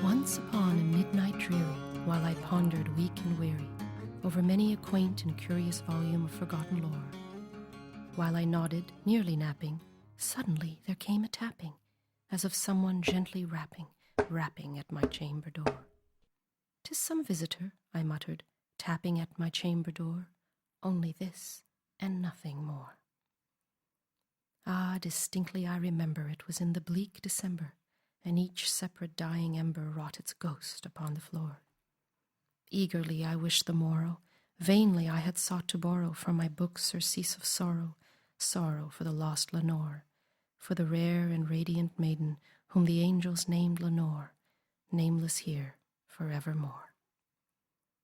Once upon a midnight dreary, while I pondered weak and weary over many a quaint and curious volume of forgotten lore, while I nodded, nearly napping, suddenly there came a tapping, as of someone gently rapping at my chamber door. "'Tis some visitor," I muttered, tapping at my chamber door, "only this and nothing more." Ah, distinctly I remember it was in the bleak December, and each separate dying ember wrought its ghost upon the floor. Eagerly I wished the morrow, vainly I had sought to borrow from my books surcease of sorrow, sorrow for the lost Lenore, for the rare and radiant maiden whom the angels named Lenore, nameless here forevermore.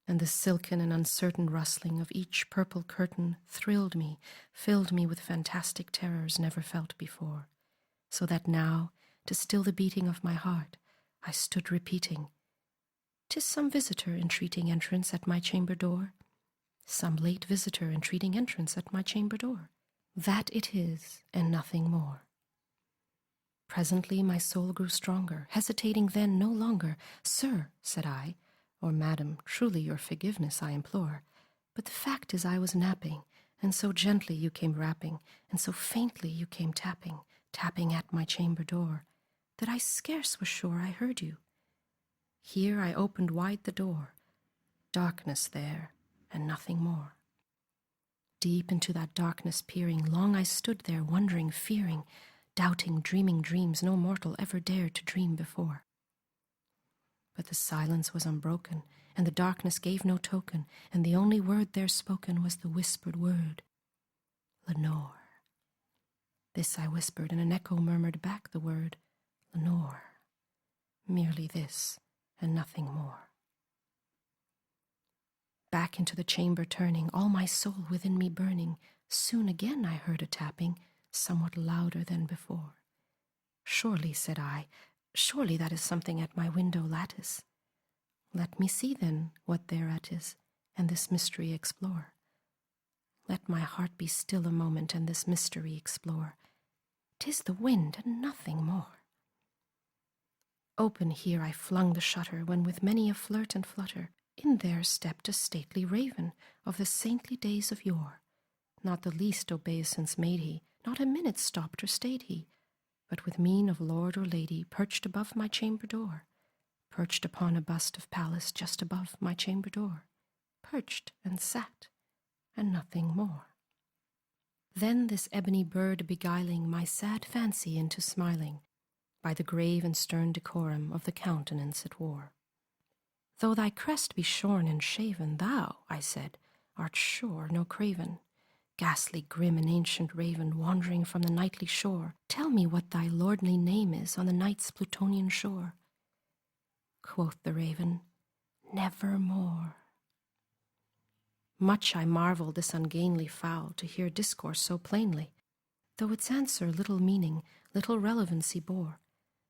And the silken and uncertain rustling of each purple curtain thrilled me, filled me with fantastic terrors never felt before, so that now, to still the beating of my heart, I stood repeating, "'Tis some visitor entreating entrance at my chamber door, some late visitor entreating entrance at my chamber door. That it is, and nothing more." Presently my soul grew stronger, hesitating then no longer. "Sir," said I, "or madam, truly your forgiveness I implore, but the fact is I was napping, and so gently you came rapping, and so faintly you came tapping at my chamber door, that I scarce was sure I heard you." Here I opened wide the door. Darkness there, and nothing more. Deep into that darkness peering, long I stood there, wondering, fearing, doubting, dreaming dreams no mortal ever dared to dream before. But the silence was unbroken, and the darkness gave no token, and the only word there spoken was the whispered word, "Lenore." This I whispered, and an echo murmured back the word, "Lenore." Merely this, and nothing more. Back into the chamber turning, all my soul within me burning, soon again I heard a tapping, somewhat louder than before. "Surely," said I, "surely that is something at my window lattice. Let me see then what thereat is, and this mystery explore. Let my heart be still a moment, and this mystery explore. 'Tis the wind, and nothing more." Open here I flung the shutter, when with many a flirt and flutter, in there stepped a stately raven of the saintly days of yore. Not the least obeisance made he, not a minute stopped or stayed he, but with mien of lord or lady perched above my chamber door, perched upon a bust of Pallas just above my chamber door, perched and sat, and nothing more. Then this ebony bird beguiling my sad fancy into smiling, by the grave and stern decorum of the countenance it wore. "Though thy crest be shorn and shaven, thou," I said, "art sure no craven. Ghastly, grim, and ancient raven, wandering from the nightly shore, tell me what thy lordly name is on the night's Plutonian shore." Quoth the raven, "Nevermore." Much I marvelled this ungainly fowl to hear discourse so plainly, though its answer little meaning, little relevancy bore,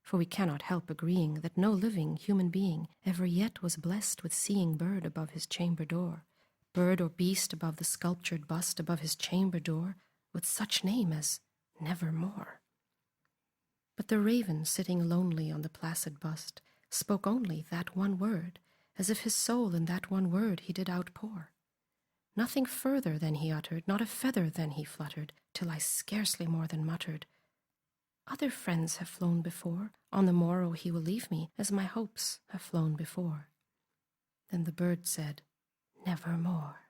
for we cannot help agreeing that no living human being ever yet was blessed with seeing bird above his chamber door, bird or beast above the sculptured bust above his chamber door, with such name as Nevermore. But the raven, sitting lonely on the placid bust, spoke only that one word, as if his soul in that one word he did outpour. Nothing further than he uttered, not a feather than he fluttered, till I scarcely more than muttered, "Other friends have flown before, on the morrow he will leave me, as my hopes have flown before." Then the bird said, "Nevermore."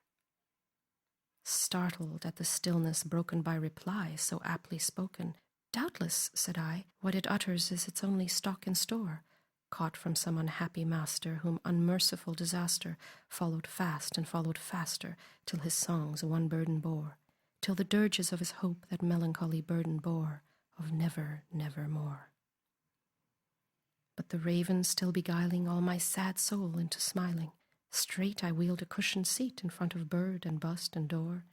Startled at the stillness broken by reply so aptly spoken, "Doubtless," said I, "what it utters is its only stock and store, caught from some unhappy master whom unmerciful disaster followed fast and followed faster, till his songs one burden bore, till the dirges of his hope that melancholy burden bore, of never, nevermore." But the raven still beguiling all my sad soul into smiling, straight I wheeled a cushioned seat in front of bird and bust and door.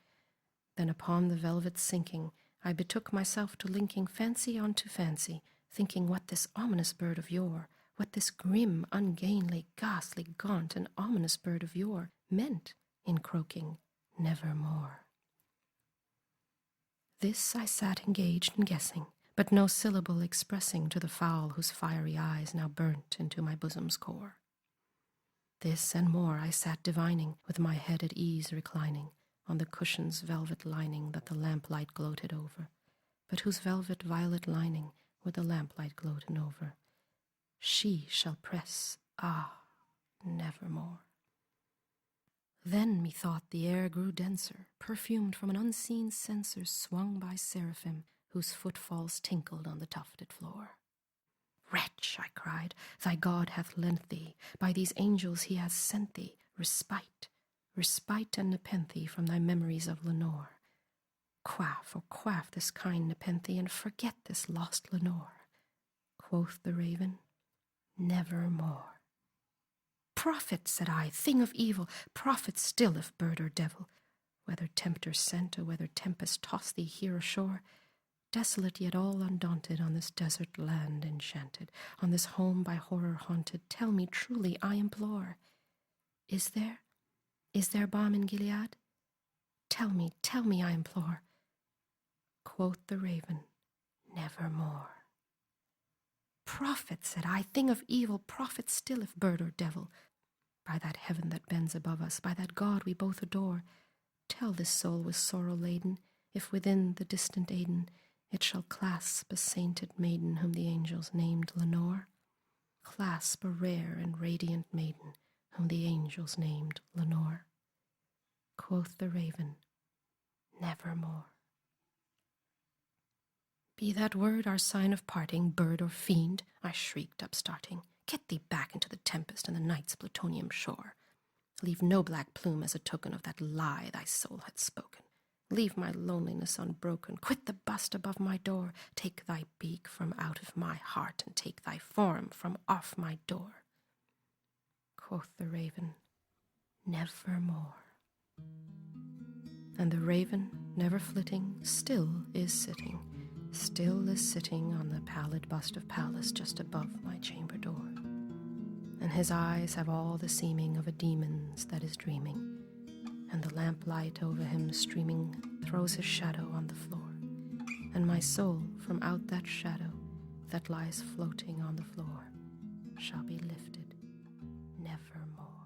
Then upon the velvet sinking, I betook myself to linking fancy onto fancy, thinking what this ominous bird of yore, what this grim, ungainly, ghastly, gaunt, and ominous bird of yore meant in croaking "Nevermore." This I sat engaged in guessing, but no syllable expressing to the fowl whose fiery eyes now burnt into my bosom's core. This and more I sat divining, with my head at ease reclining on the cushion's velvet lining that the lamplight gloated over, but whose velvet violet lining with the lamplight gloating over she shall press, nevermore. Then methought the air grew denser, perfumed from an unseen censer swung by seraphim whose footfalls tinkled on the tufted floor. Wretch, I cried, thy God hath lent thee, by these angels he hath sent thee, respite and nepenthe from thy memories of Lenore. Quaff this kind nepenthe, and forget this lost Lenore. Quoth the raven, nevermore. Prophet, said I, thing of evil, prophet still if bird or devil, whether tempter sent or whether tempest tossed thee here ashore, desolate yet all undaunted on this desert land enchanted, on this home by horror haunted, tell me truly, I implore, is there balm in Gilead? Tell me, I implore. Quoth the raven, nevermore. Prophet, said I, thing of evil, prophet still if bird or devil, by that heaven that bends above us, by that God we both adore, tell this soul with sorrow laden, if within the distant Aidenn it shall clasp a sainted maiden whom the angels named Lenore, clasp a rare and radiant maiden whom the angels named Lenore. Quoth the raven, nevermore. Be that word our sign of parting, bird or fiend, I shrieked, upstarting. Get thee back into the tempest and the night's plutonium shore. Leave no black plume as a token of that lie thy soul had spoken. Leave my loneliness unbroken. Quit the bust above my door. Take thy beak from out of my heart, and take thy form from off my door. Quoth the raven, nevermore. And the raven, never flitting, still is sitting on the pallid bust of Pallas just above my chamber door. And his eyes have all the seeming of a demon's that is dreaming, and the lamplight over him streaming throws his shadow on the floor, and my soul from out that shadow that lies floating on the floor shall be lifted nevermore.